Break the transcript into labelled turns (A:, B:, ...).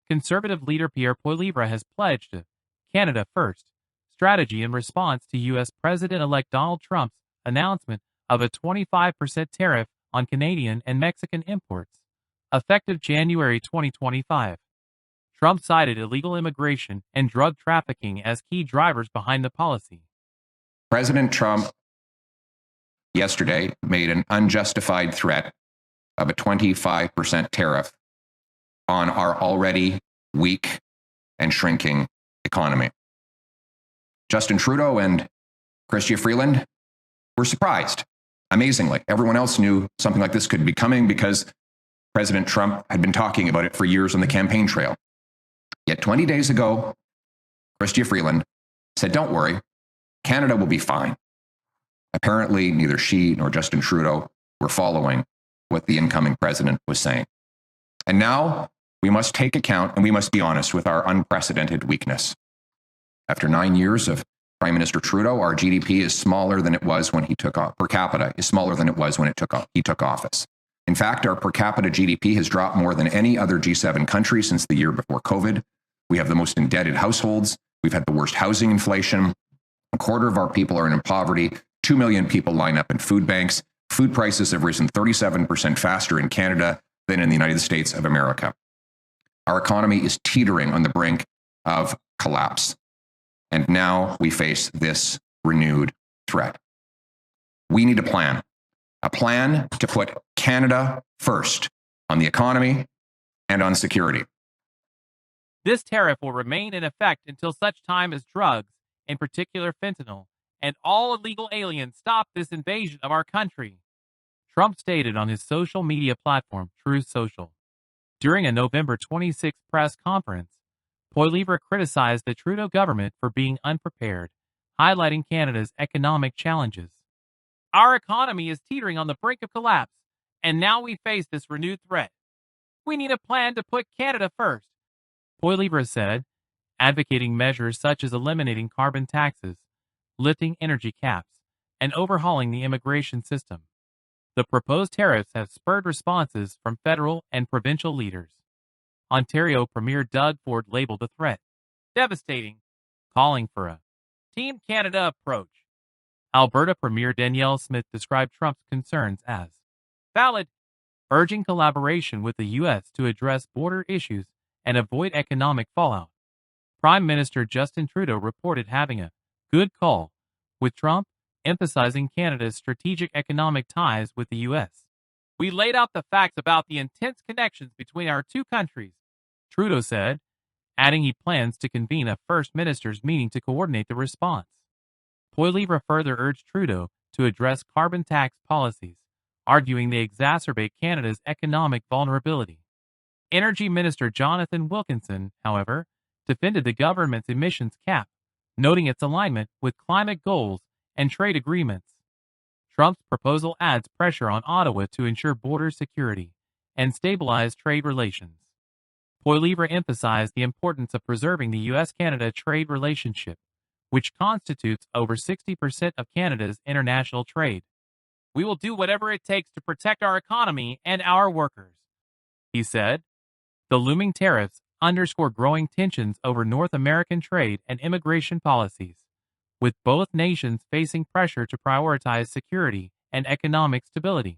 A: Conservative leader Pierre Poilievre has pledged a Canada First strategy in response to U.S. President-elect Donald Trump's announcement of a 25% tariff on Canadian and Mexican imports, effective January 2025. Trump cited illegal immigration and drug trafficking as key drivers behind the policy.
B: President Trump yesterday made an unjustified threat of a 25% tariff on our already weak and shrinking economy. Justin Trudeau and Chrystia Freeland were surprised. Amazingly, everyone else knew something like this could be coming because President Trump had been talking about it for years on the campaign trail. Yet 20 days ago, Chrystia Freeland said, "Don't worry, Canada will be fine." Apparently, neither she nor Justin Trudeau were following what the incoming president was saying. And now we must take account and we must be honest with our unprecedented weakness. After 9 years of Prime Minister Trudeau, our GDP is smaller than it was when he took off. Per capita is smaller than it was when he took office. In fact, our per capita GDP has dropped more than any other G7 country since the year before COVID. We have the most indebted households. We've had the worst housing inflation. A quarter of our people are in poverty. 2 million people line up in food banks. Food prices have risen 37% faster in Canada than in the United States of America. Our economy is teetering on the brink of collapse. And now we face this renewed threat. We need a plan to put Canada first on the economy and on security.
A: This tariff will remain in effect until such time as drugs, in particular fentanyl, and all illegal aliens stop this invasion of our country, Trump stated on his social media platform, Truth Social. During a November 26 press conference, Poilievre criticized the Trudeau government for being unprepared, highlighting Canada's economic challenges. Our economy is teetering on the brink of collapse, and now we face this renewed threat. We need a plan to put Canada first, Poilievre said, advocating measures such as eliminating carbon taxes, lifting energy caps, and overhauling the immigration system. The proposed tariffs have spurred responses from federal and provincial leaders. Ontario Premier Doug Ford labeled the threat devastating, calling for a Team Canada approach. Alberta Premier Danielle Smith described Trump's concerns as valid, urging collaboration with the U.S. to address border issues and avoid economic fallout. Prime Minister Justin Trudeau reported having a good call with Trump, emphasizing Canada's strategic economic ties with the U.S. We laid out the facts about the intense connections between our two countries, Trudeau said, adding he plans to convene a First Ministers meeting to coordinate the response. Poilievre further urged Trudeau to address carbon tax policies, arguing they exacerbate Canada's economic vulnerability. Energy Minister Jonathan Wilkinson, however, defended the government's emissions cap, noting its alignment with climate goals and trade agreements. Trump's proposal adds pressure on Ottawa to ensure border security and stabilize trade relations. Poilievre emphasized the importance of preserving the U.S.-Canada trade relationship, which constitutes over 60% of Canada's international trade. We will do whatever it takes to protect our economy and our workers, he said. The looming tariffs underscore growing tensions over North American trade and immigration policies, with both nations facing pressure to prioritize security and economic stability.